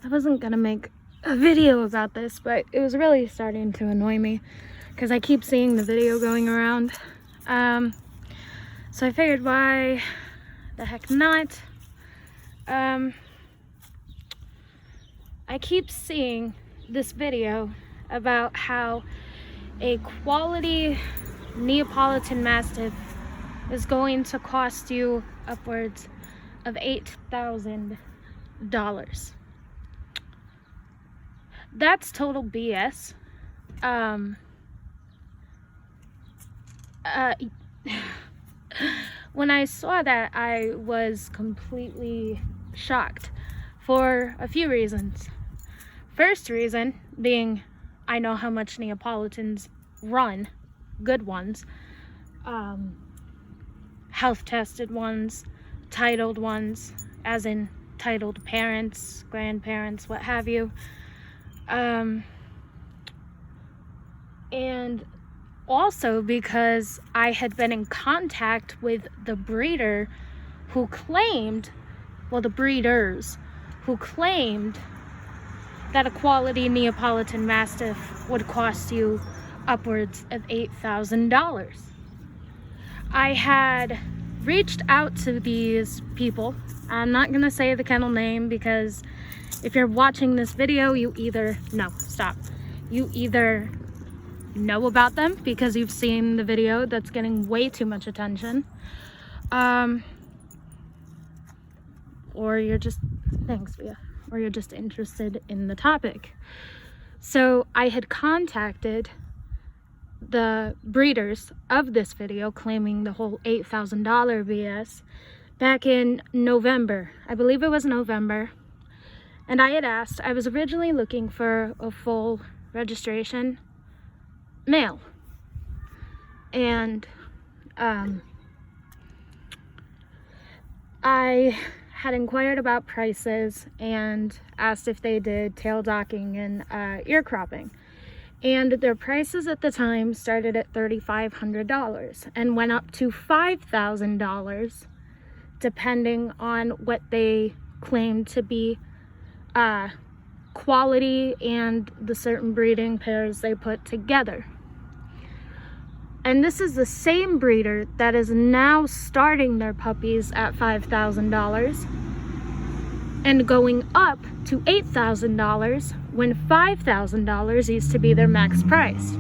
I wasn't gonna make a video about this, but it was really starting to annoy me because I keep seeing the video going around. So I figured, why the heck not? I keep seeing this video about how a quality Neapolitan Mastiff is going to cost you upwards of $8,000. That's total BS. When I saw that, I was completely shocked for a few reasons. First reason being, I know how much Neapolitans run, good ones, health tested ones, titled ones, as in titled parents, grandparents, what have you. And also because I had been in contact with the breeder who claimed, well, the breeders who claimed that a quality Neapolitan Mastiff would cost you upwards of $8,000. I had reached out to these people. I'm not gonna say the kennel name because if you're watching this video, you either know about them because you've seen the video that's getting way too much attention, or you're just or you're just interested in the topic. So I had contacted the breeders of this video claiming the whole $8,000 BS back in November. I believe it was November. And I had asked, I was originally looking for a full registration male. And I had inquired about prices and asked if they did tail docking and ear cropping. And their prices at the time started at $3,500 and went up to $5,000 depending on what they claimed to be quality and the certain breeding pairs they put together. And this is the same breeder that is now starting their puppies at $5,000 and going up to $8,000 when $5,000 used to be their max price.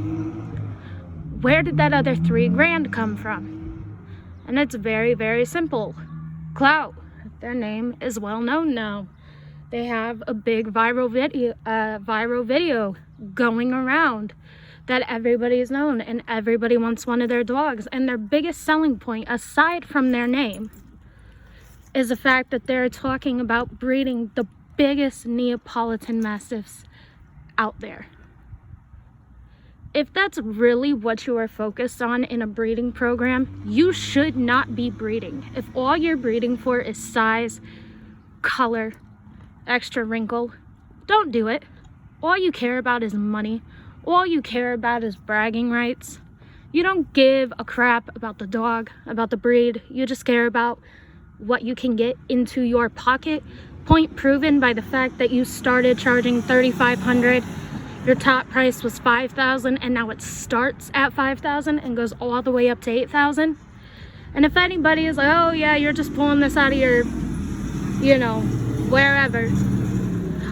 Where did that other $3,000 come from? And it's very, very simple. Clout. Their name is well known now. They have a big viral video going around that everybody's known, and everybody wants one of their dogs. And their biggest selling point, aside from their name, is the fact that they're talking about breeding the biggest Neapolitan Mastiffs out there. If that's really what you are focused on in a breeding program, you should not be breeding. If all you're breeding for is size, color, extra wrinkle, don't do it. All you care about is money. All you care about is bragging rights. You don't give a crap about the dog, about the breed. You just care about what you can get into your pocket. Point proven by the fact that you started charging $3,500. Your top price was $5,000, and now it starts at $5,000 and goes all the way up to $8,000. And if anybody is like, oh yeah, you're just pulling this out of your, wherever.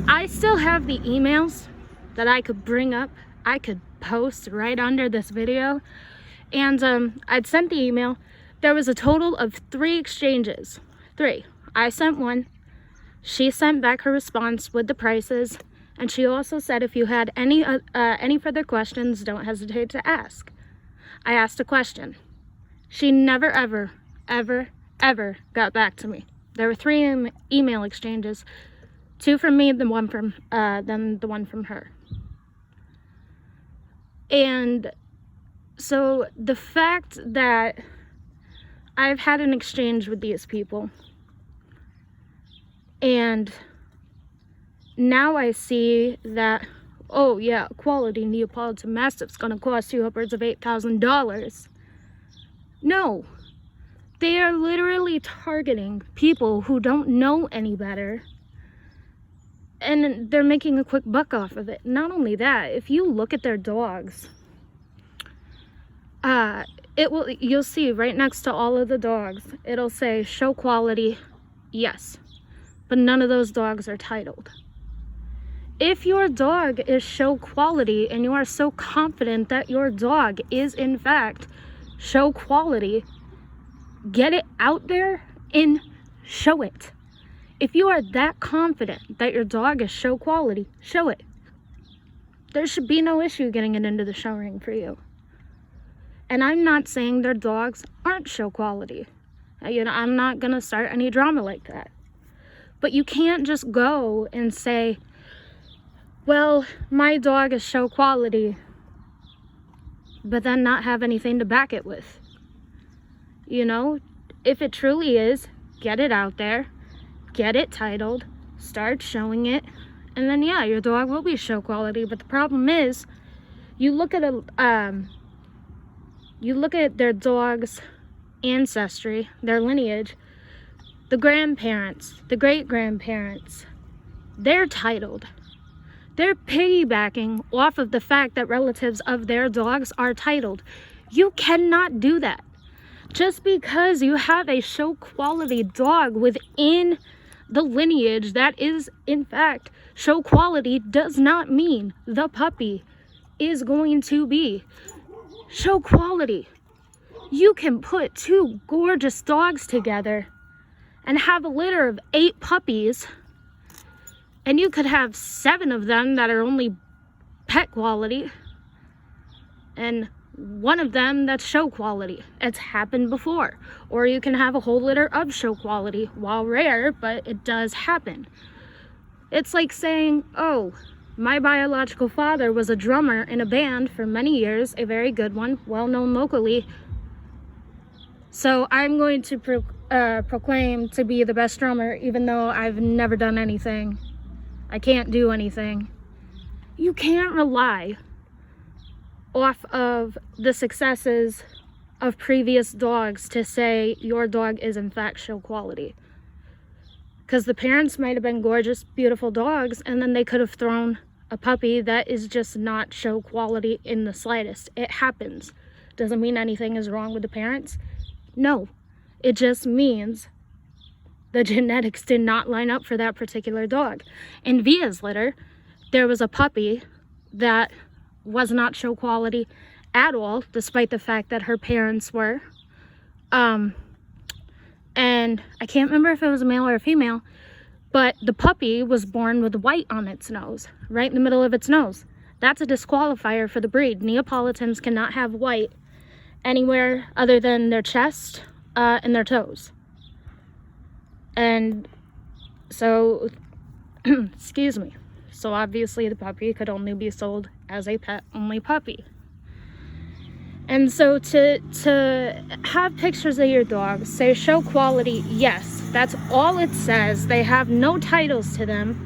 I still have the emails that I could bring up. I could post right under this video. And I'd sent the email. There was a total of 3 exchanges. 3. I sent one. She sent back her response with the prices. And she also said if you had any further questions, don't hesitate to ask. I asked a question. She never, ever, ever, ever got back to me. There were 3 email exchanges. 2 from me, then the one from her. And so the fact that I've had an exchange with these people, and now I see that, oh yeah, quality Neapolitan Mastiff's gonna cost you upwards of $8,000. No, they are literally targeting people who don't know any better and they're making a quick buck off of it. Not only that, if you look at their dogs, you'll see right next to all of the dogs, it'll say show quality, yes, but none of those dogs are titled. If your dog is show quality and you are so confident that your dog is in fact show quality, get it out there and show it. If you are that confident that your dog is show quality, show it. There should be no issue getting it into the show ring for you. And I'm not saying their dogs aren't show quality. I'm not gonna start any drama like that. But you can't just go and say, well, my dog is show quality, but then not have anything to back it with. If it truly is, get it out there, get it titled, start showing it, and then yeah, your dog will be show quality. But the problem is, you look at their dog's ancestry, their lineage, the grandparents, the great-grandparents, they're titled. They're piggybacking off of the fact that relatives of their dogs are titled. You cannot do that. Just because you have a show quality dog within the lineage that is in fact show quality does not mean the puppy is going to be show quality. You can put two gorgeous dogs together and have a litter of 8 puppies, and you could have 7 of them that are only pet quality and 1 of them that's show quality. It's happened before. Or you can have a whole litter of show quality, while rare, but it does happen. It's like saying, oh, my biological father was a drummer in a band for many years, a very good one, well known locally, so I'm going to proclaim to be the best drummer even though I've never done anything. I can't do anything. You can't rely off of the successes of previous dogs to say your dog is in fact show quality. Because the parents might have been gorgeous, beautiful dogs, and then they could have thrown a puppy that is just not show quality in the slightest. It happens. Doesn't mean anything is wrong with the parents. No, it just means the genetics did not line up for that particular dog. In Via's litter, there was a puppy that was not show quality at all, despite the fact that her parents were. And I can't remember if it was a male or a female, but the puppy was born with white on its nose, right in the middle of its nose. That's a disqualifier for the breed. Neapolitans cannot have white anywhere other than their chest and their toes. And so, excuse me. So obviously the puppy could only be sold as a pet-only puppy. And so to have pictures of your dog, say show quality, yes, that's all it says. They have no titles to them.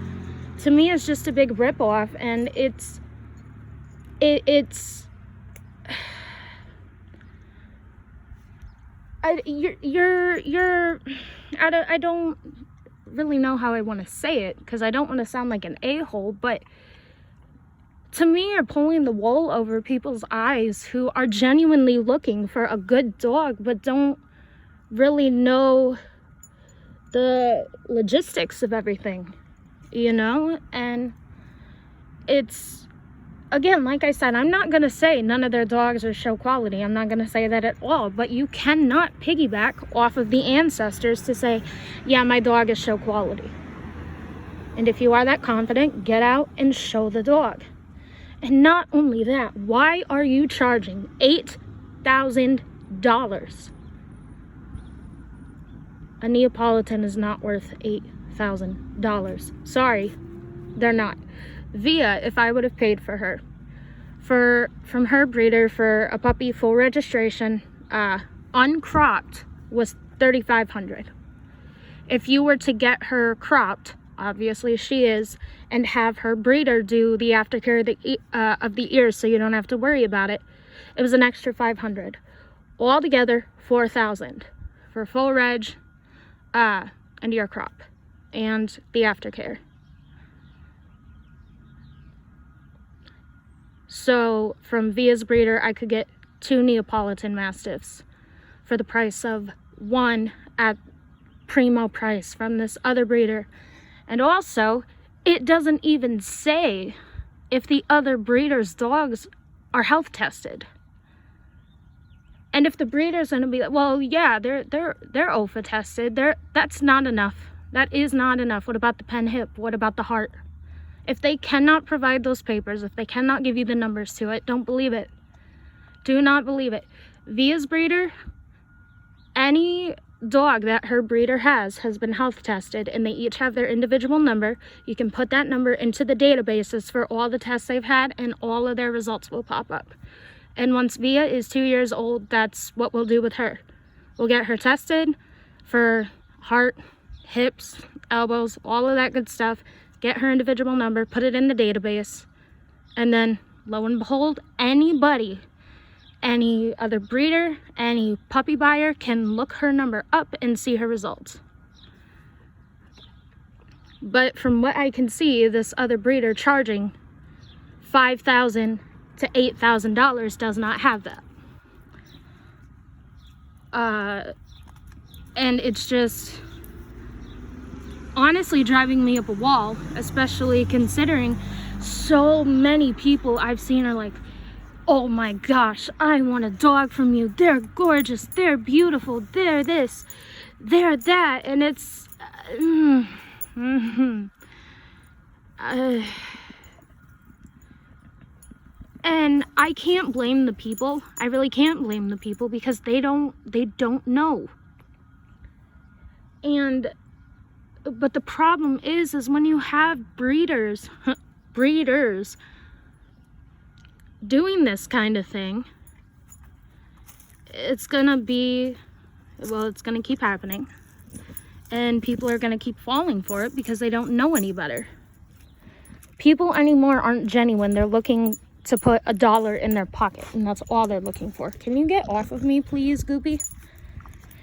To me, it's just a big ripoff, and it's I don't really know how I want to say it, because I don't want to sound like an a-hole, but to me, you're pulling the wool over people's eyes who are genuinely looking for a good dog but don't really know the logistics of everything, and it's, again, like I said, I'm not going to say none of their dogs are show quality. I'm not going to say that at all. But you cannot piggyback off of the ancestors to say, yeah, my dog is show quality. And if you are that confident, get out and show the dog. And not only that, why are you charging $8,000? A Neapolitan is not worth $8,000. Sorry, they're not. Via, if I would have paid for her, from her breeder for a puppy full registration, uncropped, was $3,500. If you were to get her cropped, obviously she is, and have her breeder do the aftercare of the ears so you don't have to worry about it, it was an extra $500. Altogether, $4,000 for full reg and ear crop and the aftercare. So from Via's breeder, I could get 2 Neapolitan Mastiffs for the price of 1 at primo price from this other breeder. And also, it doesn't even say if the other breeder's dogs are health tested. And if the breeder's gonna be like, well, yeah, they're OFA tested, that's not enough. That is not enough. What about the pen hip? What about the heart? If they cannot provide those papers, if they cannot give you the numbers to it, don't believe it. Do not believe it. Via's breeder, any dog that her breeder has been health tested, and they each have their individual number. You can put that number into the databases for all the tests they've had, and all of their results will pop up. And once Via is 2 years old, that's what we'll do with her. We'll get her tested for heart, hips, elbows, all of that good stuff. Get her individual number, put it in the database, and then lo and behold, anybody, any other breeder, any puppy buyer can look her number up and see her results. But from what I can see, this other breeder charging $5,000 to $8,000 does not have that. And it's just honestly driving me up a wall, especially considering so many people I've seen are like, oh my gosh, I want a dog from you. They're gorgeous, they're beautiful, they're this, they're that. And it's and I can't blame the people. I really can't blame the people, because they don't know. But the problem is when you have breeders doing this kind of thing, it's gonna keep happening, and people are gonna keep falling for it because they don't know any better. People anymore aren't genuine. They're looking to put $1 in their pocket, and that's all they're looking for. Can you get off of me, please, Goopy?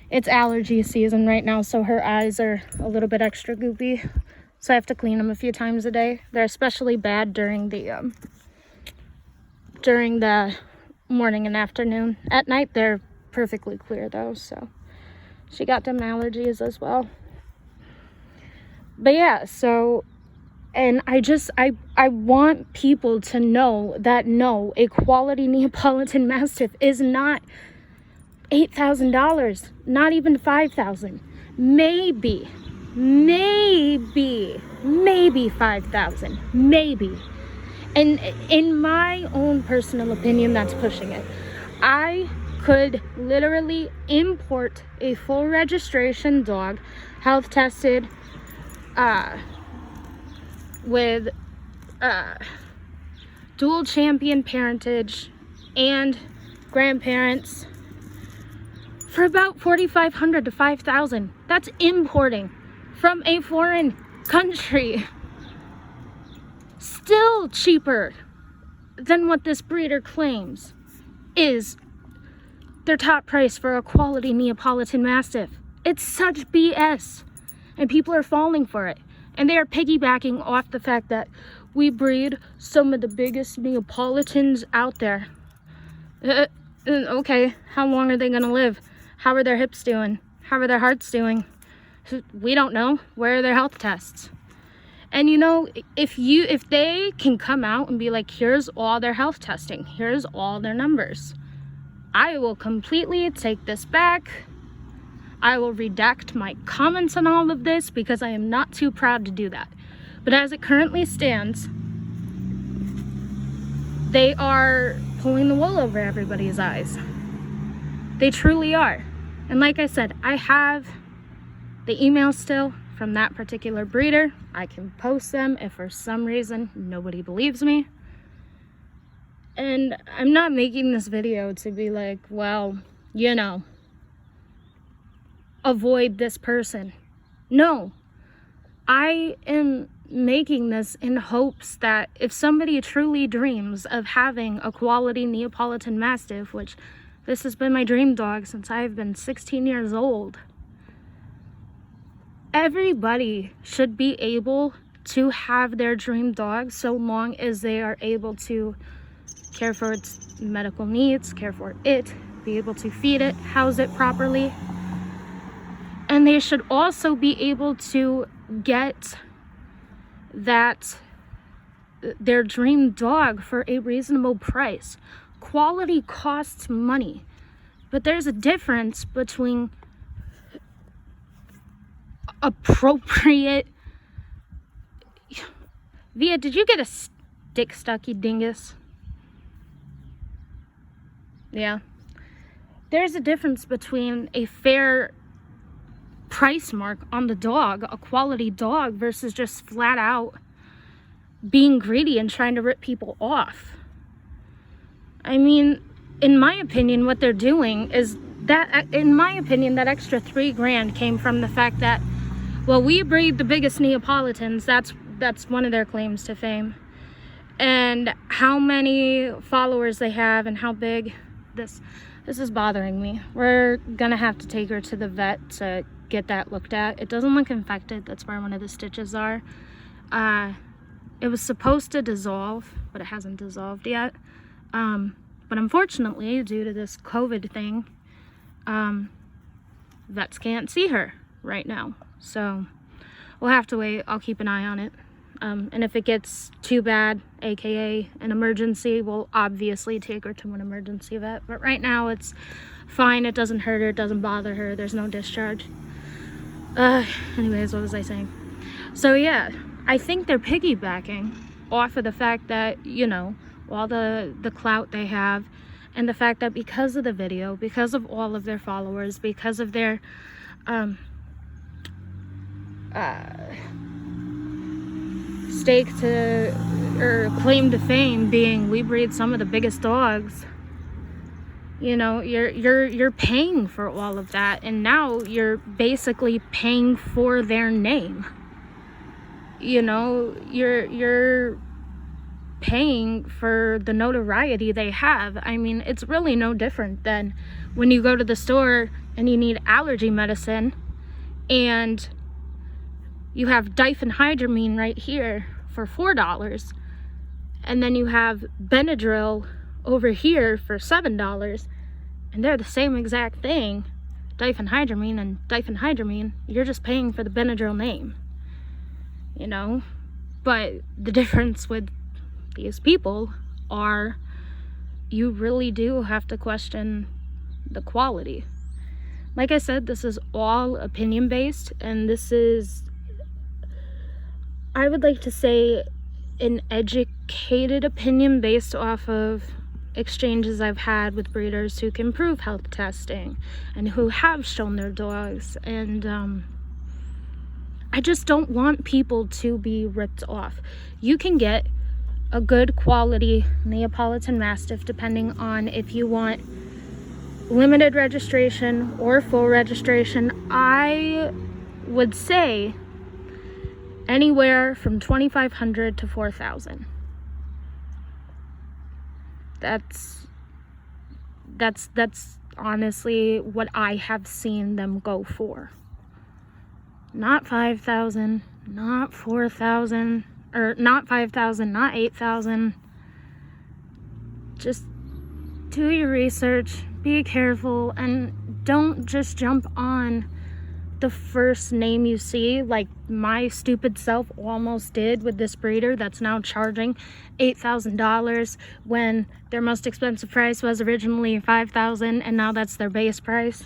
It's allergy season right now, so her eyes are a little bit extra goopy, so I have to clean them a few times a day. They're especially bad during the morning and afternoon. At night they're perfectly clear though, so she got them allergies as well. But yeah, so, and I want people to know that no, a quality Neapolitan Mastiff is not $8,000, not even $5,000, maybe $5,000, maybe. And in my own personal opinion, that's pushing it. I could literally import a full registration dog, health tested, with dual champion parentage and grandparents, for about $4,500 to $5,000. That's importing from a foreign country. Still cheaper than what this breeder claims is their top price for a quality Neapolitan Mastiff. It's such BS, and people are falling for it. And they are piggybacking off the fact that we breed some of the biggest Neapolitans out there. Okay, how long are they gonna live? How are their hips doing? How are their hearts doing? We don't know. Where are their health tests? And you know, if they can come out and be like, here's all their health testing, here's all their numbers, I will completely take this back. I will redact my comments on all of this, because I am not too proud to do that. But as it currently stands, they are pulling the wool over everybody's eyes. They truly are. And like I said, I have the emails still from that particular breeder. I can post them if for some reason nobody believes me. And I'm not making this video to be like, well, you know, avoid this person. No, I am making this in hopes that if somebody truly dreams of having a quality Neapolitan Mastiff, which this has been my dream dog since I've been 16 years old, everybody should be able to have their dream dog, so long as they are able to care for its medical needs, care for it, be able to feed it, house it properly. And they should also be able to get their dream dog for a reasonable price. Quality costs money, but there's a difference between appropriate. Via, did you get a stick stuck, you dingus? Yeah. There's a difference between a fair price mark on the dog, a quality dog, versus just flat out being greedy and trying to rip people off. I mean, in my opinion, what they're doing is that, in my opinion, that extra $3,000 came from the fact that, well, we breed the biggest Neapolitans. That's one of their claims to fame. And how many followers they have and how big. This is bothering me. We're gonna have to take her to the vet to get that looked at. It doesn't look infected. That's where one of the stitches are. It was supposed to dissolve, but it hasn't dissolved yet. But unfortunately, due to this COVID thing, vets can't see her right now. So we'll have to wait. I'll keep an eye on it. And if it gets too bad, aka an emergency, we'll obviously take her to an emergency vet. But right now it's fine. It doesn't hurt her. It doesn't bother her. There's no discharge. Anyways, what was I saying? So yeah, I think they're piggybacking off of the fact that, you know, all the clout they have, and the fact that because of the video, because of all of their followers, because of their stake to, or claim to fame being, we breed some of the biggest dogs, you know, you're paying for all of that, and now you're basically paying for their name. You know, you're paying for the notoriety they have. I mean, it's really no different than when you go to the store and you need allergy medicine and you have diphenhydramine right here for $4, and then you have Benadryl over here for $7, and they're the same exact thing. Diphenhydramine and diphenhydramine, you're just paying for the Benadryl name, you know. But the difference with these people are, you really do have to question the quality. Like I said, this is all opinion based, and this is, I would like to say, an educated opinion based off of exchanges I've had with breeders who can prove health testing and who have shown their dogs. And I just don't want people to be ripped off. You can get a good quality Neapolitan Mastiff depending on if you want limited registration or full registration. I would say anywhere from $2,500 to $4,000. That's honestly what I have seen them go for. Not $5,000, not $4,000, or not $5,000, not $8,000. Just do your research, be careful, and don't just jump on the first name you see, like my stupid self almost did with this breeder that's now charging $8,000 when their most expensive price was originally $5,000, and now that's their base price.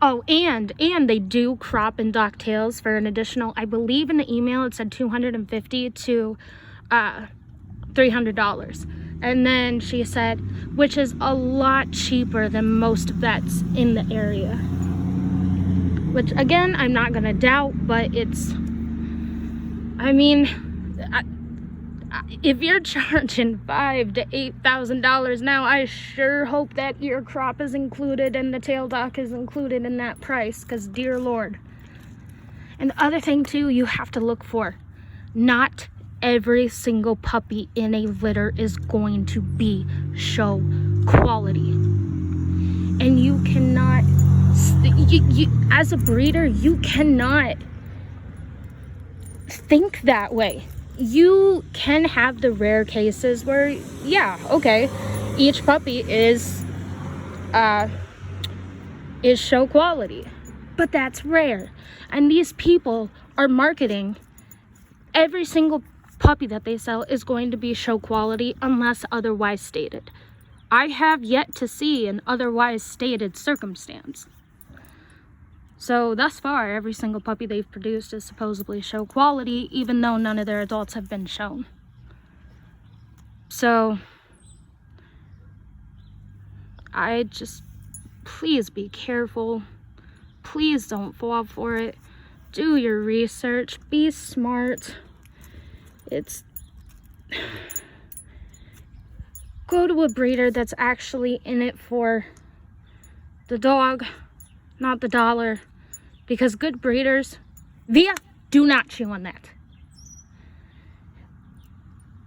Oh, and they do crop and dock tails for an additional, I believe in the email it said $250 to $300. And then she said, which is a lot cheaper than most vets in the area. Which, again, I'm not gonna doubt, but it's, I mean, if you're charging $5,000 to $8,000 now, I sure hope that your crop is included and the tail dock is included in that price, because dear Lord. And the other thing too, you have to look for, not every single puppy in a litter is going to be show quality. And you cannot, you as a breeder, you cannot think that way. you can have the rare cases where, yeah, okay, each puppy is show quality, but that's rare. And these people are marketing every single puppy that they sell is going to be show quality unless otherwise stated. I have yet to see an otherwise stated circumstance. So thus far, every single puppy they've produced is supposedly show quality, even though none of their adults have been shown. So I just, please be careful. Please don't fall for it. Do your research. Be smart. Go to a breeder that's actually in it for the dog, not the dollar, because good breeders, do not chew on that.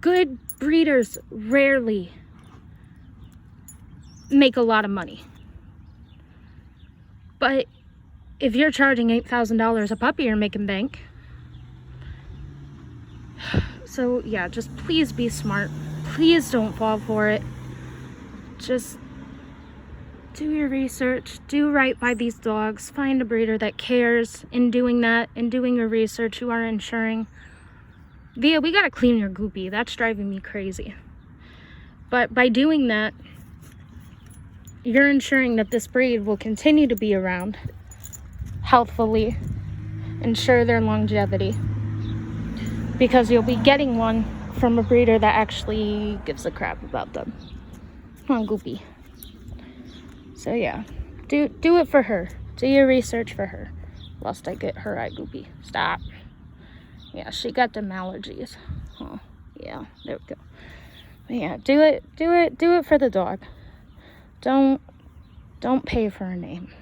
Good breeders rarely make a lot of money. But if you're charging $8,000 a puppy, you're making bank. So yeah, just please be smart. Please don't fall for it. Just do your research. Do right by these dogs. Find a breeder that cares. In doing that, in doing your research, you are ensuring. Via, we gotta clean your goopy. That's driving me crazy. But by doing that, you're ensuring that this breed will continue to be around healthfully, ensure their longevity, because you'll be getting one from a breeder that actually gives a crap about them. Come on, Goopy. So yeah, do it for her. Do your research for her. Lest I get her eye, Goopy. Stop. Yeah, she got them allergies. Oh, yeah, there we go. But yeah, do it for the dog. Don't pay for her name.